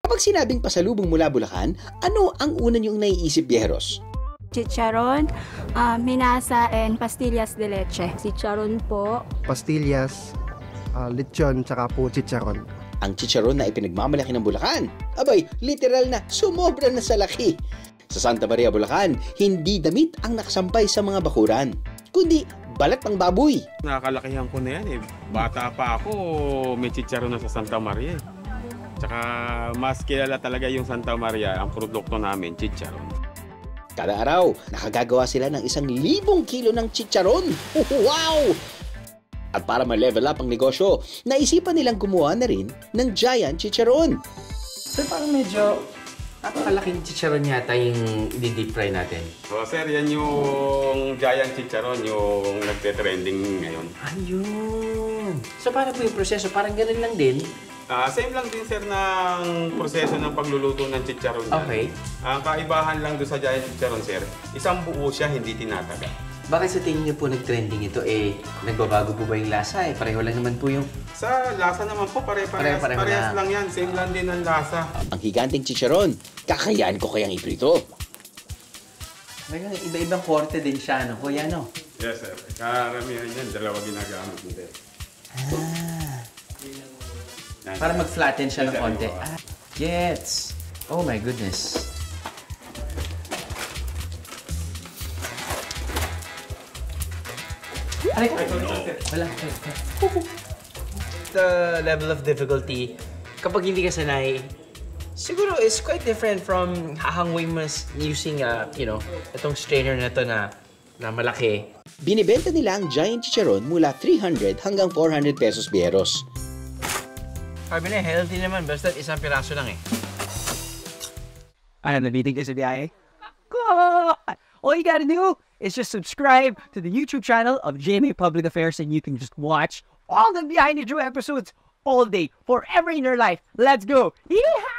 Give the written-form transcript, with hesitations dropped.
Kapag sinabing pasalubong mula Bulacan, ano ang una niyong naiisip, biyeros? Chicharon, minasa, and pastillas de leche. Chicharon po. Pastillas, lechon, tsaka po chicharon. Ang chicharon na ipinagmamalaki ng Bulacan, abay, literal na sumobra na sa laki. Sa Santa Maria, Bulacan, hindi damit ang nakasampay sa mga bakuran, kundi balat ng baboy. Nakakalakihan ko na yan eh. Bata pa ako, may chicharon na sa Santa Maria eh. Tsaka mas kilala talaga yung Santa Maria, ang produkto namin, chicharon. Kada araw, nakagagawa sila ng 1,000 kilo ng chicharon. Wow! At para ma-level up ang negosyo, naisipan nilang gumawa na rin ng giant chicharon. Sir, parang medyo napakalaking chicharon yata yung i-deep fry natin. So sir, yan yung giant chicharon, yung nagte-trending ngayon. Ayun! So paano po yung proseso? Parang ganun lang din? Same lang din sir ng proseso ng pagluluto ng chicharon. Okay. Ang kaibahan lang doon sa giant chicharon sir, isang buo siya, hindi tinataga. Bakit sa tingin niyo po nag-trending ito? Nagbabago po ba yung lasa? Pareho lang naman po yung... Sa lasa naman po, parehas lang yan. Same lang din ang lasa. Ang higanting chicharon, kakayahan ko kayang iprito. Ngayon, iba-ibang korte din siya, no? Kuya, no? Yes sir, karamihan yan, dalawa ginagamit nito. Para mag-flatten siya ng konti. Gets! Oh my goodness. Aray ko! Wala. The level of difficulty, kapag hindi ka sanay, siguro is quite different from hahangwing mas using, itong strainer na to na malaki. Binibenta nila ang giant chicharon mula 300 hanggang 400 pesos, biyeros. Sabi na, healthy naman, basta isang piraso lang eh. Ano, nabitig kayo sa biyahe? All you gotta do is just subscribe to the YouTube channel of GMA Public Affairs and you can just watch all the Behind the Drew episodes all day, forever in your life. Let's go! Yeehaw!